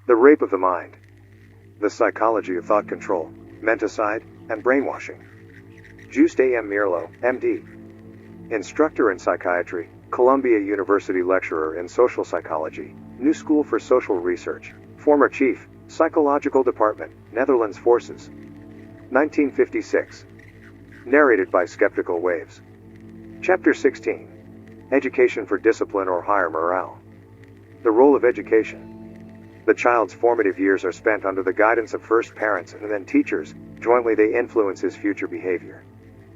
The Rape of the Mind. The Psychology of Thought Control, Menticide, and Brainwashing. Joost A. Meerloo, M.D. Instructor in Psychiatry, Columbia University Lecturer in Social Psychology, New School for Social Research, former Chief, Psychological Department, Netherlands Forces. 1956. Narrated by Skeptical Waves. Chapter 16. Education for Discipline or Higher Morale. The role of education. The child's formative years are spent under the guidance of first parents and then teachers. Jointly they influence his future behavior.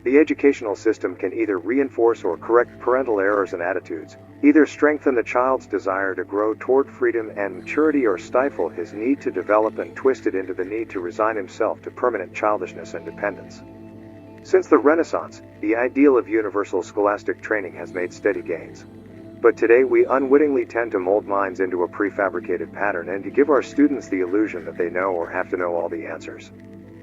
The educational system can either reinforce or correct parental errors and attitudes, either strengthen the child's desire to grow toward freedom and maturity or stifle his need to develop and twist it into the need to resign himself to permanent childishness and dependence. Since the Renaissance, the ideal of universal scholastic training has made steady gains. But today we unwittingly tend to mold minds into a prefabricated pattern and to give our students the illusion that they know or have to know all the answers.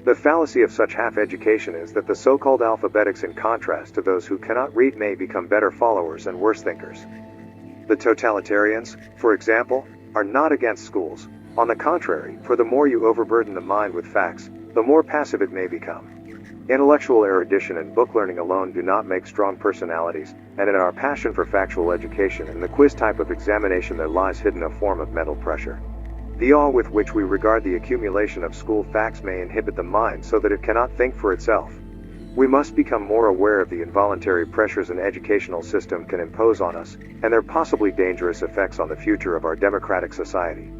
The fallacy of such half-education is that the so-called alphabetics, in contrast to those who cannot read, may become better followers and worse thinkers. The totalitarians, for example, are not against schools. On the contrary, for the more you overburden the mind with facts, the more passive it may become. Intellectual erudition and book learning alone do not make strong personalities, and in our passion for factual education and the quiz type of examination there lies hidden a form of mental pressure. The awe with which we regard the accumulation of school facts may inhibit the mind so that it cannot think for itself. We must become more aware of the involuntary pressures an educational system can impose on us, and their possibly dangerous effects on the future of our democratic society.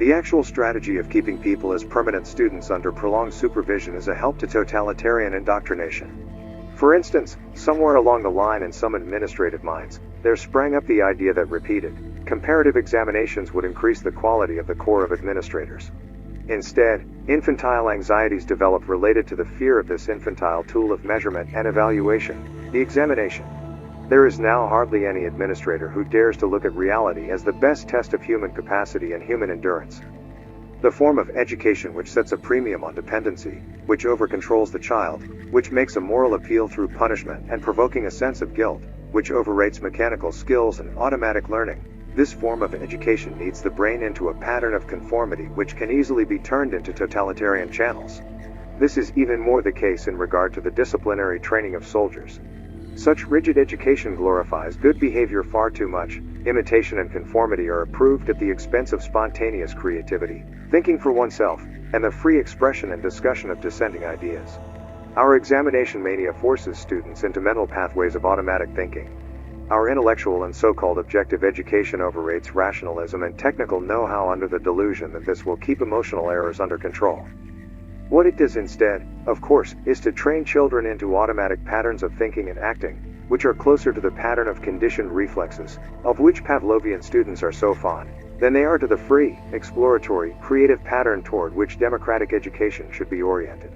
The actual strategy of keeping people as permanent students under prolonged supervision is a help to totalitarian indoctrination. For instance, somewhere along the line in some administrative minds, there sprang up the idea that repeated, comparative examinations would increase the quality of the corps of administrators. Instead, infantile anxieties developed related to the fear of this infantile tool of measurement and evaluation, the examination. There is now hardly any administrator who dares to look at reality as the best test of human capacity and human endurance. The form of education which sets a premium on dependency, which over-controls the child, which makes a moral appeal through punishment and provoking a sense of guilt, which overrates mechanical skills and automatic learning, this form of education leads the brain into a pattern of conformity which can easily be turned into totalitarian channels. This is even more the case in regard to the disciplinary training of soldiers. Such rigid education glorifies good behavior far too much. Imitation and conformity are approved at the expense of spontaneous creativity, thinking for oneself, and the free expression and discussion of dissenting ideas. Our examination mania forces students into mental pathways of automatic thinking. Our intellectual and so-called objective education overrates rationalism and technical know-how under the delusion that this will keep emotional errors under control. What it does instead, of course, is to train children into automatic patterns of thinking and acting, which are closer to the pattern of conditioned reflexes, of which Pavlovian students are so fond, than they are to the free, exploratory, creative pattern toward which democratic education should be oriented.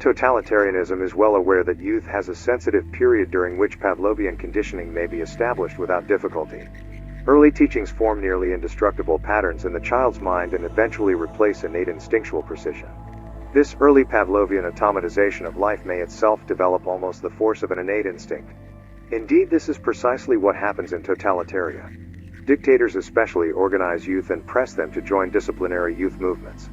Totalitarianism is well aware that youth has a sensitive period during which Pavlovian conditioning may be established without difficulty. Early teachings form nearly indestructible patterns in the child's mind and eventually replace innate instinctual precision. This early Pavlovian automatization of life may itself develop almost the force of an innate instinct. Indeed, this is precisely what happens in totalitaria. Dictators especially organize youth and press them to join disciplinary youth movements.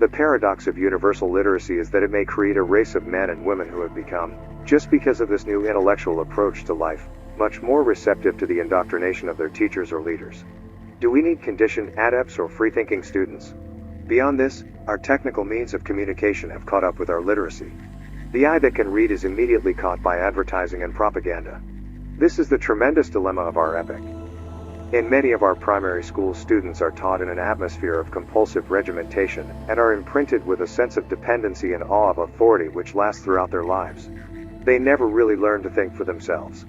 The paradox of universal literacy is that it may create a race of men and women who have become, just because of this new intellectual approach to life, much more receptive to the indoctrination of their teachers or leaders. Do we need conditioned adepts or free-thinking students? Beyond this, our technical means of communication have caught up with our literacy. The eye that can read is immediately caught by advertising and propaganda. This is the tremendous dilemma of our epoch. In many of our primary school, students are taught in an atmosphere of compulsive regimentation and are imprinted with a sense of dependency and awe of authority which lasts throughout their lives. They never really learn to think for themselves.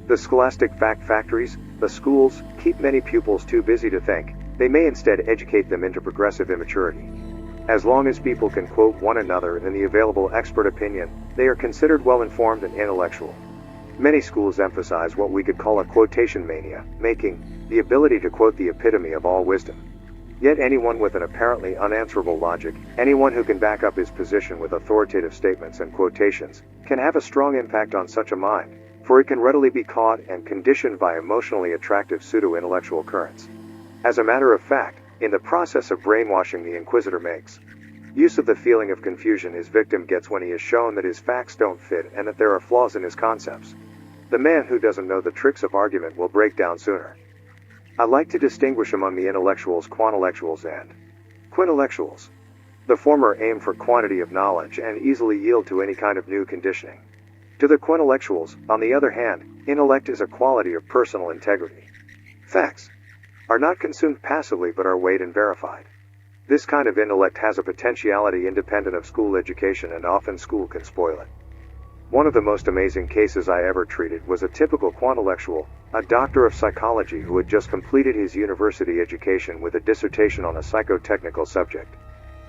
The scholastic fact factories, the schools, keep many pupils too busy to think. They may instead educate them into progressive immaturity. As long as people can quote one another in the available expert opinion, they are considered well-informed and intellectual. Many schools emphasize what we could call a quotation mania, making the ability to quote the epitome of all wisdom. Yet anyone with an apparently unanswerable logic, anyone who can back up his position with authoritative statements and quotations, can have a strong impact on such a mind, for it can readily be caught and conditioned by emotionally attractive pseudo-intellectual currents. As a matter of fact, In the process of brainwashing the inquisitor makes use of the feeling of confusion his victim gets when he is shown that his facts don't fit and that there are flaws in his concepts. The man who doesn't know the tricks of argument will break down sooner. I like to distinguish among the intellectuals, quantellectuals, and quintellectuals. The former aim for quantity of knowledge and easily yield to any kind of new conditioning. To the quintellectuals, on the other hand, intellect is a quality of personal integrity. Facts are not consumed passively but are weighed and verified. This kind of intellect has a potentiality independent of school education, and often school can spoil it. One of the most amazing cases I ever treated was a typical quantellectual, a doctor of psychology who had just completed his university education with a dissertation on a psychotechnical subject.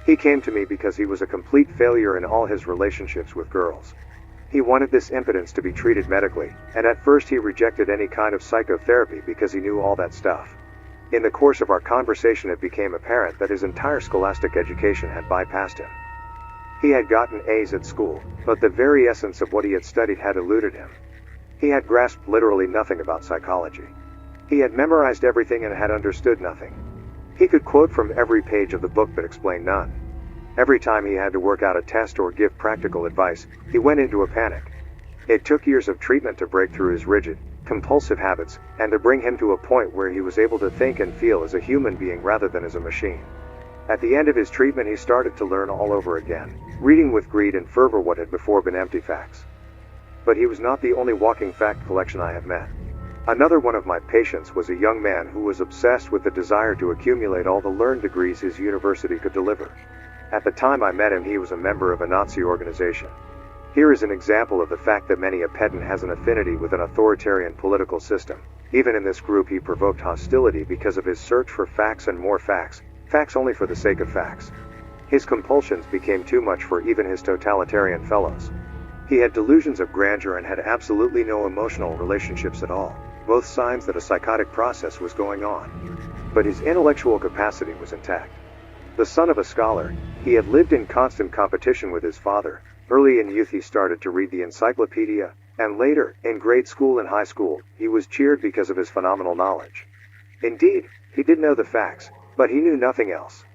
He came to me because he was a complete failure in all his relationships with girls. He wanted this impotence to be treated medically, and at first he rejected any kind of psychotherapy because he knew all that stuff. In the course of our conversation it became apparent that his entire scholastic education had bypassed him. He had gotten A's at school, but the very essence of what he had studied had eluded him. He had grasped literally nothing about psychology. He had memorized everything and had understood nothing. He could quote from every page of the book but explain none. Every time he had to work out a test or give practical advice, he went into a panic. It took years of treatment to break through his rigid, compulsive habits, and to bring him to a point where he was able to think and feel as a human being rather than as a machine. At the end of his treatment he started to learn all over again, reading with greed and fervor what had before been empty facts. But he was not the only walking fact collection I have met. Another one of my patients was a young man who was obsessed with the desire to accumulate all the learned degrees his university could deliver. At the time I met him he was a member of a Nazi organization. Here is an example of the fact that many a pedant has an affinity with an authoritarian political system. Even in this group he provoked hostility because of his search for facts and more facts, facts only for the sake of facts. His compulsions became too much for even his totalitarian fellows. He had delusions of grandeur and had absolutely no emotional relationships at all, both signs that a psychotic process was going on. But his intellectual capacity was intact. The son of a scholar, he had lived in constant competition with his father. Early in youth he started to read the encyclopedia, and later, in grade school and high school, he was cheered because of his phenomenal knowledge. Indeed, he did know the facts, but he knew nothing else.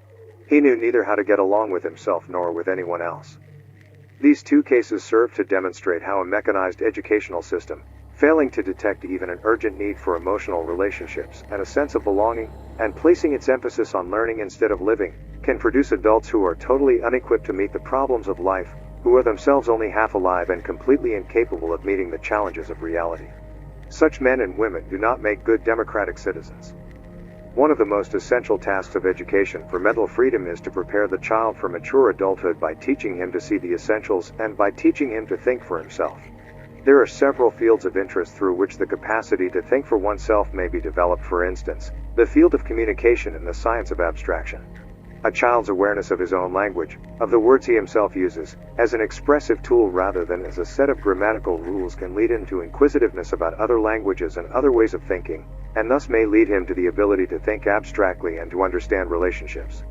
He knew neither how to get along with himself nor with anyone else. These two cases serve to demonstrate how a mechanized educational system, failing to detect even an urgent need for emotional relationships and a sense of belonging, and placing its emphasis on learning instead of living, can produce adults who are totally unequipped to meet the problems of life, who are themselves only half alive and completely incapable of meeting the challenges of reality. Such men and women do not make good democratic citizens. One of the most essential tasks of education for mental freedom is to prepare the child for mature adulthood by teaching him to see the essentials and by teaching him to think for himself. There are several fields of interest through which the capacity to think for oneself may be developed. For instance, the field of communication and the science of abstraction. A child's awareness of his own language, of the words he himself uses, as an expressive tool rather than as a set of grammatical rules can lead him to inquisitiveness about other languages and other ways of thinking, and thus may lead him to the ability to think abstractly and to understand relationships.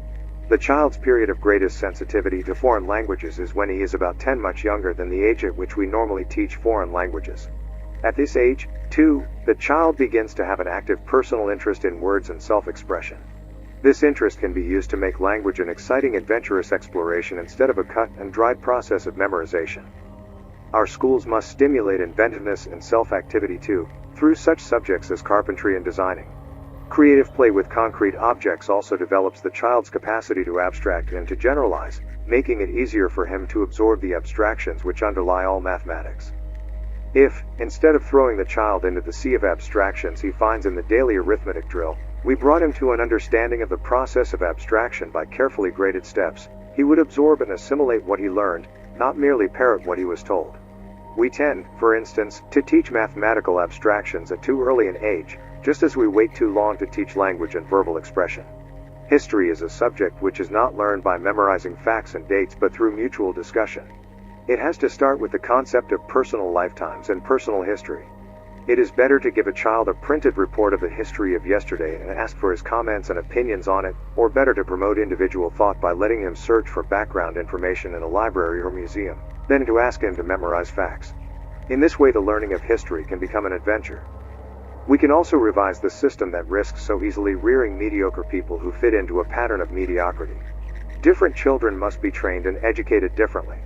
The child's period of greatest sensitivity to foreign languages is when he is about 10, much younger than the age at which we normally teach foreign languages. At this age, too, the child begins to have an active personal interest in words and self-expression. This interest can be used to make language an exciting, adventurous exploration instead of a cut and dried process of memorization. Our schools must stimulate inventiveness and self-activity too, through such subjects as carpentry and designing. Creative play with concrete objects also develops the child's capacity to abstract and to generalize, making it easier for him to absorb the abstractions which underlie all mathematics. If, instead of throwing the child into the sea of abstractions he finds in the daily arithmetic drill, we brought him to an understanding of the process of abstraction by carefully graded steps, he would absorb and assimilate what he learned, not merely parrot what he was told. We tend, for instance, to teach mathematical abstractions at too early an age, just as we wait too long to teach language and verbal expression. History is a subject which is not learned by memorizing facts and dates but through mutual discussion. It has to start with the concept of personal lifetimes and personal history. It is better to give a child a printed report of the history of yesterday and ask for his comments and opinions on it, or better to promote individual thought by letting him search for background information in a library or museum, than to ask him to memorize facts. In this way the learning of history can become an adventure. We can also revise the system that risks so easily rearing mediocre people who fit into a pattern of mediocrity. Different children must be trained and educated differently.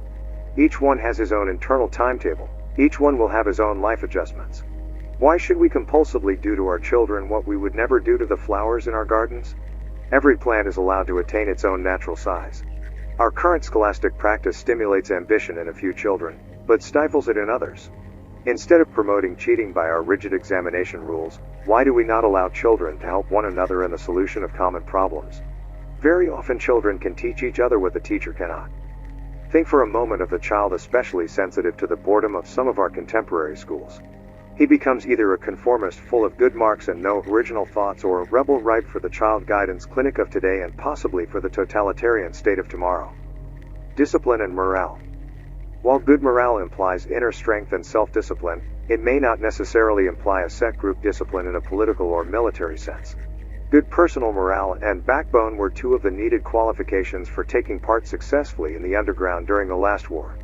Each one has his own internal timetable. Each one will have his own life adjustments. Why should we compulsively do to our children what we would never do to the flowers in our gardens? Every plant is allowed to attain its own natural size. Our current scholastic practice stimulates ambition in a few children, but stifles it in others. Instead of promoting cheating by our rigid examination rules, why do we not allow children to help one another in the solution of common problems? Very often children can teach each other what the teacher cannot. Think for a moment of the child especially sensitive to the boredom of some of our contemporary schools. He becomes either a conformist full of good marks and no original thoughts, or a rebel ripe for the child guidance clinic of today and possibly for the totalitarian state of tomorrow. Discipline and morale. While good morale implies inner strength and self-discipline, it may not necessarily imply a set group discipline in a political or military sense. Good personal morale and backbone were two of the needed qualifications for taking part successfully in the underground during the last war.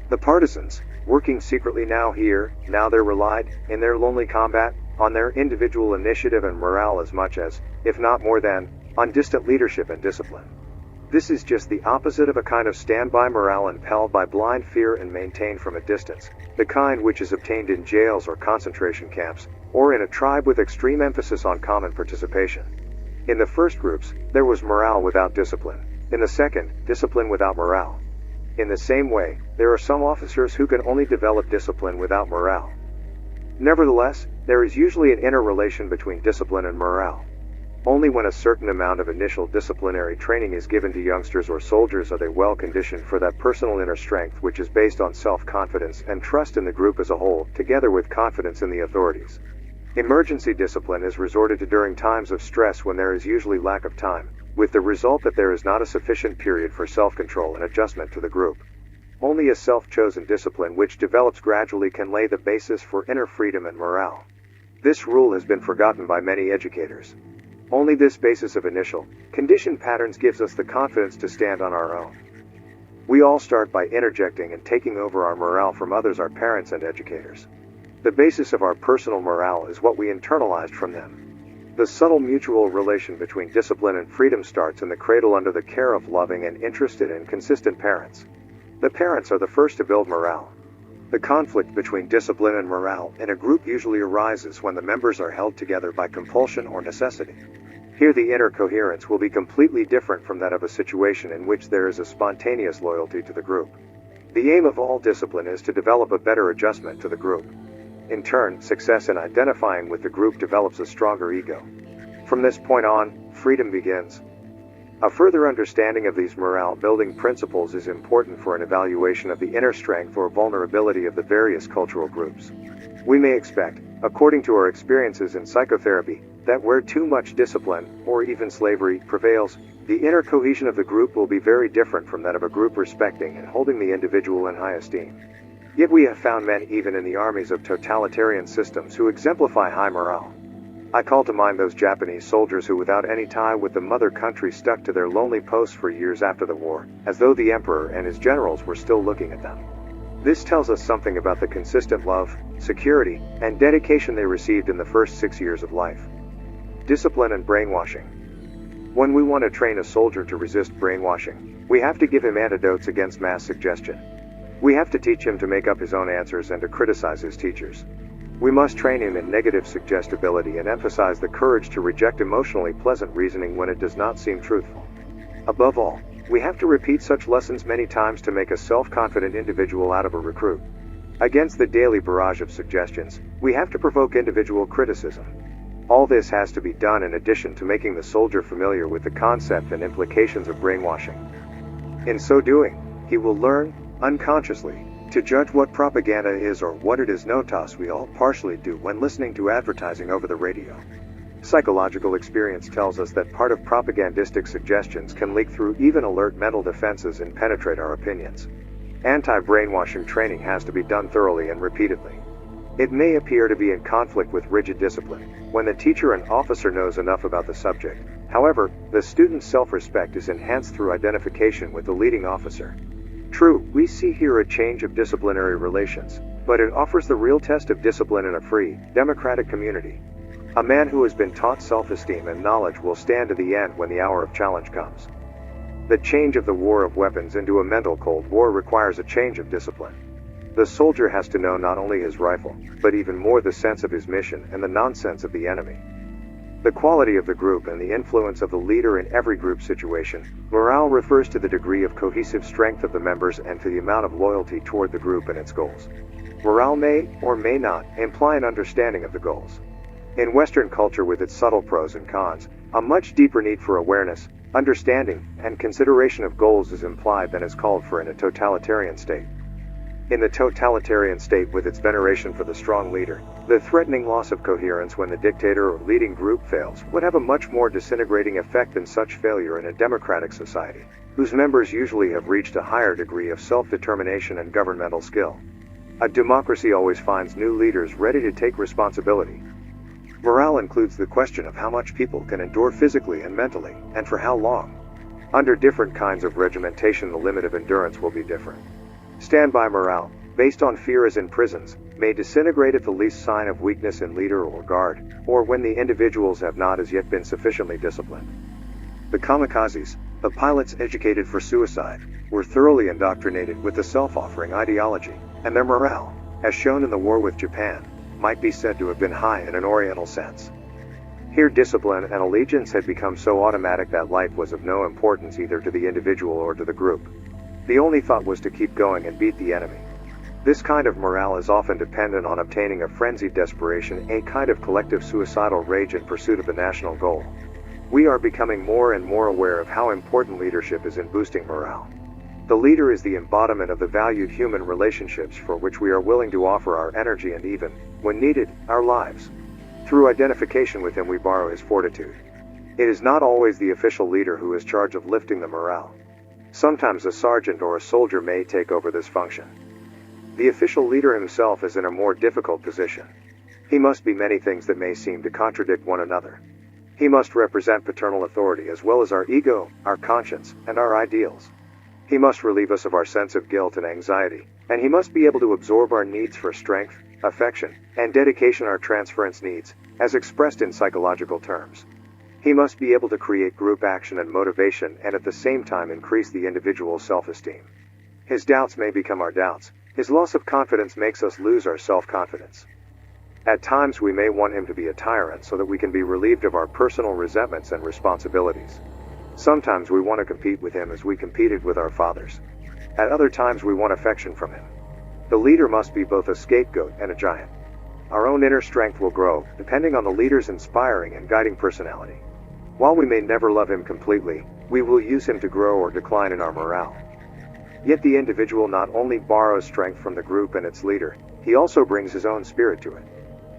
The partisans, working secretly now here, now there, relied, in their lonely combat, on their individual initiative and morale as much as, if not more than, on distant leadership and discipline. This is just the opposite of a kind of standby morale impelled by blind fear and maintained from a distance, the kind which is obtained in jails or concentration camps, or in a tribe with extreme emphasis on common participation. In the first groups, there was morale without discipline. In the second, discipline without morale. In the same way, there are some officers who can only develop discipline without morale. Nevertheless, there is usually an interrelation between discipline and morale. Only when a certain amount of initial disciplinary training is given to youngsters or soldiers are they well conditioned for that personal inner strength which is based on self-confidence and trust in the group as a whole, together with confidence in the authorities. Emergency discipline is resorted to during times of stress when there is usually lack of time, with the result that there is not a sufficient period for self-control and adjustment to the group. Only a self-chosen discipline which develops gradually can lay the basis for inner freedom and morale. This rule has been forgotten by many educators. Only this basis of initial, conditioned patterns gives us the confidence to stand on our own. We all start by interjecting and taking over our morale from others, our parents and educators. The basis of our personal morale is what we internalized from them. The subtle mutual relation between discipline and freedom starts in the cradle under the care of loving and interested and consistent parents. The parents are the first to build morale. The conflict between discipline and morale in a group usually arises when the members are held together by compulsion or necessity. Here the inner coherence will be completely different from that of a situation in which there is a spontaneous loyalty to the group. The aim of all discipline is to develop a better adjustment to the group. In turn, success in identifying with the group develops a stronger ego. From this point on, freedom begins. A further understanding of these morale-building principles is important for an evaluation of the inner strength or vulnerability of the various cultural groups. We may expect, according to our experiences in psychotherapy, that where too much discipline, or even slavery, prevails, the inner cohesion of the group will be very different from that of a group respecting and holding the individual in high esteem. Yet we have found men even in the armies of totalitarian systems who exemplify high morale. I call to mind those Japanese soldiers who without any tie with the mother country stuck to their lonely posts for years after the war, as though the emperor and his generals were still looking at them. This tells us something about the consistent love, security, and dedication they received in the first 6 years of life. Discipline and brainwashing. When we want to train a soldier to resist brainwashing, we have to give him antidotes against mass suggestion. We have to teach him to make up his own answers and to criticize his teachers. We must train him in negative suggestibility and emphasize the courage to reject emotionally pleasant reasoning when it does not seem truthful. Above all, we have to repeat such lessons many times to make a self-confident individual out of a recruit. Against the daily barrage of suggestions, we have to provoke individual criticism. All this has to be done in addition to making the soldier familiar with the concept and implications of brainwashing. In so doing, he will learn, unconsciously, to judge what propaganda is or what it is not, as we all partially do when listening to advertising over the radio. Psychological experience tells us that part of propagandistic suggestions can leak through even alert mental defenses and penetrate our opinions. Anti-brainwashing training has to be done thoroughly and repeatedly. It may appear to be in conflict with rigid discipline when the teacher and officer knows enough about the subject. However, the student's self-respect is enhanced through identification with the leading officer. True, we see here a change of disciplinary relations, but it offers the real test of discipline in a free, democratic community. A man who has been taught self-esteem and knowledge will stand to the end when the hour of challenge comes. The change of the war of weapons into a mental Cold War requires a change of discipline. The soldier has to know not only his rifle, but even more the sense of his mission and the nonsense of the enemy. The quality of the group and the influence of the leader in every group situation. Morale refers to the degree of cohesive strength of the members and to the amount of loyalty toward the group and its goals. Morale may, or may not, imply an understanding of the goals. In Western culture with its subtle pros and cons, a much deeper need for awareness, understanding, and consideration of goals is implied than is called for in a totalitarian state. In the totalitarian state with its veneration for the strong leader, the threatening loss of coherence when the dictator or leading group fails would have a much more disintegrating effect than such failure in a democratic society, whose members usually have reached a higher degree of self-determination and governmental skill. A democracy always finds new leaders ready to take responsibility. Morale includes the question of how much people can endure physically and mentally, and for how long. Under different kinds of regimentation, the limit of endurance will be different. Standby morale, based on fear as in prisons, may disintegrate at the least sign of weakness in leader or guard, or when the individuals have not as yet been sufficiently disciplined. The kamikazes, the pilots educated for suicide, were thoroughly indoctrinated with the self-offering ideology, and their morale, as shown in the war with Japan, might be said to have been high in an Oriental sense. Here discipline and allegiance had become so automatic that life was of no importance either to the individual or to the group. The only thought was to keep going and beat the enemy. This kind of morale is often dependent on obtaining a frenzied desperation, a kind of collective suicidal rage in pursuit of the national goal. We are becoming more and more aware of how important leadership is in boosting morale. The leader is the embodiment of the valued human relationships for which we are willing to offer our energy and even, when needed, our lives. Through identification with him we borrow his fortitude. It is not always the official leader who is charged of lifting the morale. Sometimes a sergeant or a soldier may take over this function. The official leader himself is in a more difficult position. He must be many things that may seem to contradict one another. He must represent paternal authority as well as our ego, our conscience, and our ideals. He must relieve us of our sense of guilt and anxiety, and he must be able to absorb our needs for strength, affection, and dedication, our transference needs, as expressed in psychological terms. He must be able to create group action and motivation and at the same time increase the individual's self-esteem. His doubts may become our doubts. His loss of confidence makes us lose our self-confidence. At times we may want him to be a tyrant so that we can be relieved of our personal resentments and responsibilities. Sometimes we want to compete with him as we competed with our fathers. At other times we want affection from him. The leader must be both a scapegoat and a giant. Our own inner strength will grow, depending on the leader's inspiring and guiding personality. While we may never love him completely, we will use him to grow or decline in our morale. Yet the individual not only borrows strength from the group and its leader, he also brings his own spirit to it.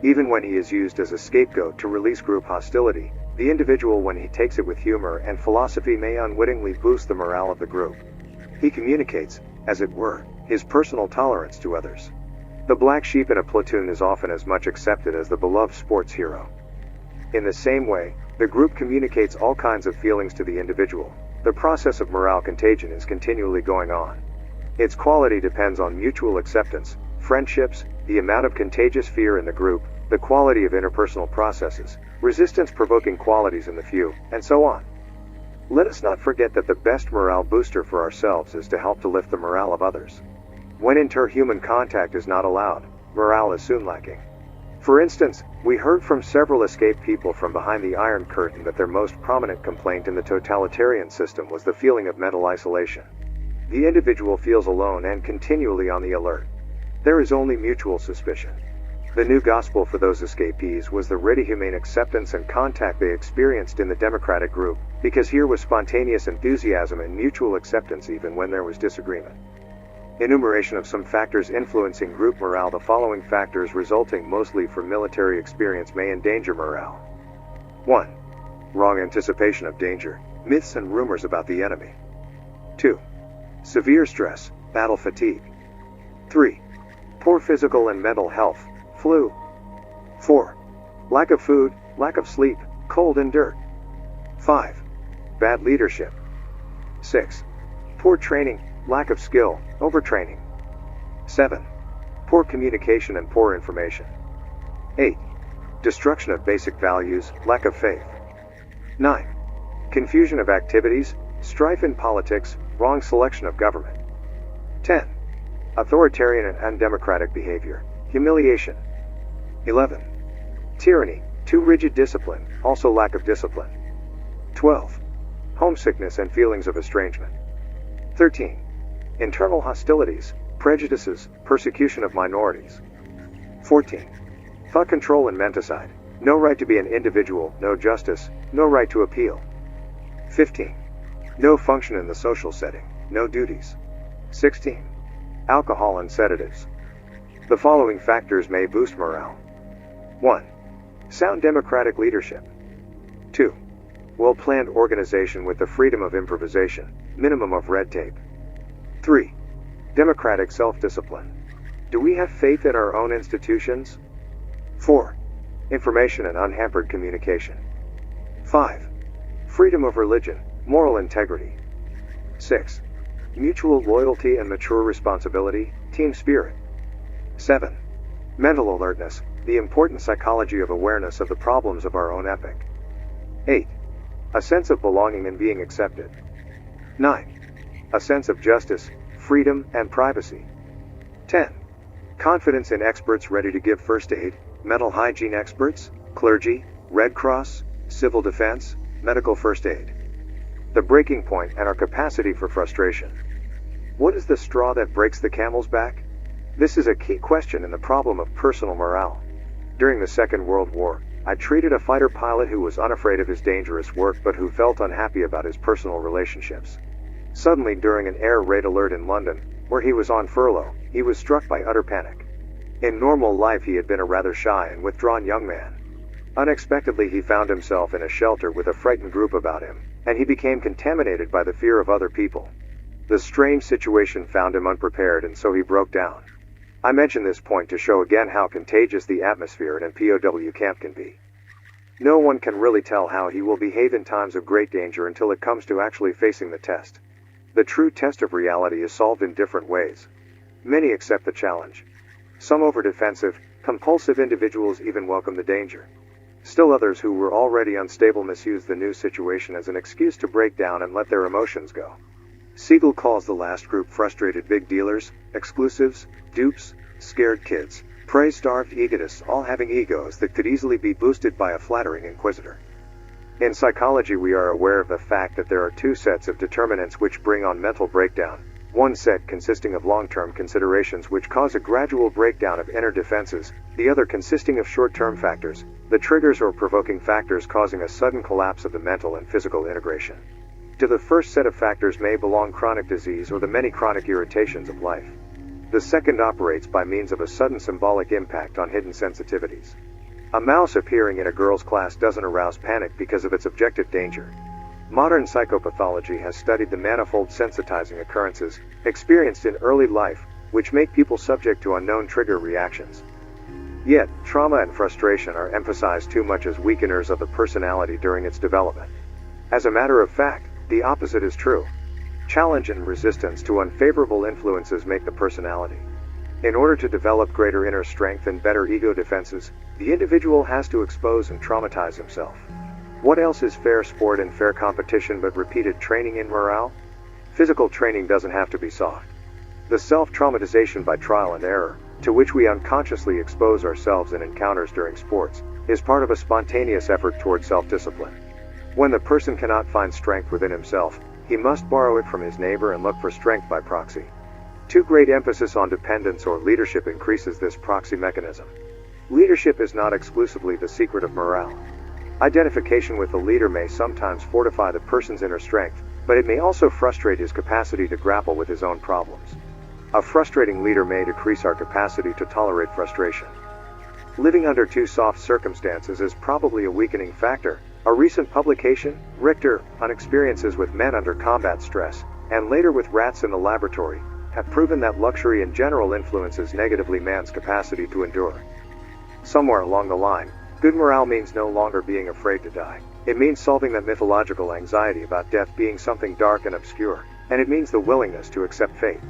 Even when he is used as a scapegoat to release group hostility, the individual, when he takes it with humor and philosophy, may unwittingly boost the morale of the group. He communicates, as it were, his personal tolerance to others. The black sheep in a platoon is often as much accepted as the beloved sports hero. In the same way, the group communicates all kinds of feelings to the individual. The process of morale contagion is continually going on. Its quality depends on mutual acceptance, friendships, the amount of contagious fear in the group, the quality of interpersonal processes, resistance-provoking qualities in the few, and so on. Let us not forget that the best morale booster for ourselves is to help to lift the morale of others. When interhuman contact is not allowed, morale is soon lacking. For instance, we heard from several escaped people from behind the Iron Curtain that their most prominent complaint in the totalitarian system was the feeling of mental isolation. The individual feels alone and continually on the alert. There is only mutual suspicion. The new gospel for those escapees was the ready humane acceptance and contact they experienced in the democratic group, because here was spontaneous enthusiasm and mutual acceptance even when there was disagreement. Enumeration of some factors influencing group morale. The following factors, resulting mostly from military experience, may endanger morale. 1. Wrong anticipation of danger, myths and rumors about the enemy. 2. Severe stress, battle fatigue. 3. Poor physical and mental health, flu. 4. Lack of food, lack of sleep, cold and dirt. 5. Bad leadership. 6. Poor training, lack of skill, overtraining. 7. Poor communication and poor information. 8. destruction of basic values, lack of faith. 9. Confusion of activities, strife in politics, wrong selection of government. 10. Authoritarian and undemocratic behavior, humiliation. 11. Tyranny, too rigid discipline, also lack of discipline. 12. Homesickness and feelings of estrangement. 13. Internal hostilities, prejudices, persecution of minorities. 14. Thought control and menticide, no right to be an individual, no justice, no right to appeal. 15. No function in the social setting, no duties. 16. Alcohol and sedatives. The following factors may boost morale. 1. Sound democratic leadership. 2. Well-planned organization with the freedom of improvisation, minimum of red tape. 3. Democratic self-discipline. Do we have faith in our own institutions? 4. Information and unhampered communication. 5. Freedom of religion, moral integrity. 6. Mutual loyalty and mature responsibility, team spirit. 7. Mental alertness, the important psychology of awareness of the problems of our own epoch. 8. A sense of belonging and being accepted. 9. A sense of justice, freedom, and privacy. 10. Confidence in experts ready to give first aid, mental hygiene experts, clergy, Red Cross, civil defense, medical first aid. The breaking point and our capacity for frustration. What is the straw that breaks the camel's back? This is a key question in the problem of personal morale. During the Second World War, I treated a fighter pilot who was unafraid of his dangerous work but who felt unhappy about his personal relationships. Suddenly, during an air raid alert in London, where he was on furlough, he was struck by utter panic. In normal life he had been a rather shy and withdrawn young man. Unexpectedly he found himself in a shelter with a frightened group about him, and he became contaminated by the fear of other people. The strange situation found him unprepared and so he broke down. I mention this point to show again how contagious the atmosphere in a POW camp can be. No one can really tell how he will behave in times of great danger until it comes to actually facing the test. The true test of reality is solved in different ways. Many accept the challenge. Some over-defensive, compulsive individuals even welcome the danger. Still others who were already unstable misuse the new situation as an excuse to break down and let their emotions go. Siegel calls the last group frustrated big dealers, exclusives, dupes, scared kids, praise-starved egotists, all having egos that could easily be boosted by a flattering inquisitor. In psychology, we are aware of the fact that there are two sets of determinants which bring on mental breakdown. One set consisting of long-term considerations which cause a gradual breakdown of inner defenses, the other consisting of short-term factors, the triggers or provoking factors causing a sudden collapse of the mental and physical integration. To the first set of factors may belong chronic disease or the many chronic irritations of life. The second operates by means of a sudden symbolic impact on hidden sensitivities. A mouse appearing in a girl's class doesn't arouse panic because of its objective danger. Modern psychopathology has studied the manifold sensitizing occurrences experienced in early life, which make people subject to unknown trigger reactions. Yet, trauma and frustration are emphasized too much as weakeners of the personality during its development. As a matter of fact, the opposite is true. Challenge and resistance to unfavorable influences make the personality. In order to develop greater inner strength and better ego defenses, the individual has to expose and traumatize himself. What else is fair sport and fair competition but repeated training in morale? Physical training doesn't have to be soft. The self-traumatization by trial and error, to which we unconsciously expose ourselves in encounters during sports, is part of a spontaneous effort toward self-discipline. When the person cannot find strength within himself, he must borrow it from his neighbor and look for strength by proxy. Too great emphasis on dependence or leadership increases this proxy mechanism. Leadership is not exclusively the secret of morale. Identification with the leader may sometimes fortify the person's inner strength, but it may also frustrate his capacity to grapple with his own problems. A frustrating leader may decrease our capacity to tolerate frustration. Living under too soft circumstances is probably a weakening factor. A recent publication, Richter, on experiences with men under combat stress, and later with rats in the laboratory, have proven that luxury in general influences negatively man's capacity to endure. Somewhere along the line, good morale means no longer being afraid to die. It means solving that mythological anxiety about death being something dark and obscure, and it means the willingness to accept fate.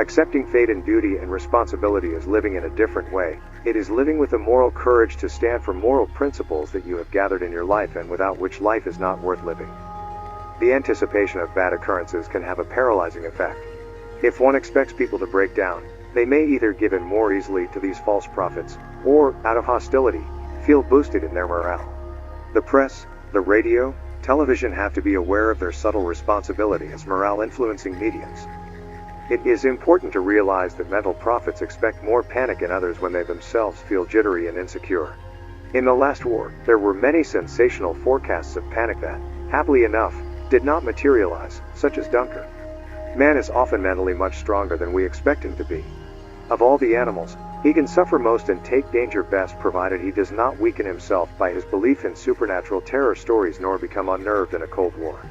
Accepting fate and duty and responsibility is living in a different way. It is living with the moral courage to stand for moral principles that you have gathered in your life and without which life is not worth living. The anticipation of bad occurrences can have a paralyzing effect. If one expects people to break down, they may either give in more easily to these false prophets, or, out of hostility, feel boosted in their morale. The press, the radio, television have to be aware of their subtle responsibility as morale-influencing mediums. It is important to realize that mental prophets expect more panic in others when they themselves feel jittery and insecure. In the last war, there were many sensational forecasts of panic that, happily enough, did not materialize, such as Dunkirk. Man is often mentally much stronger than we expect him to be. Of all the animals, he can suffer most and take danger best provided he does not weaken himself by his belief in supernatural terror stories nor become unnerved in a cold war.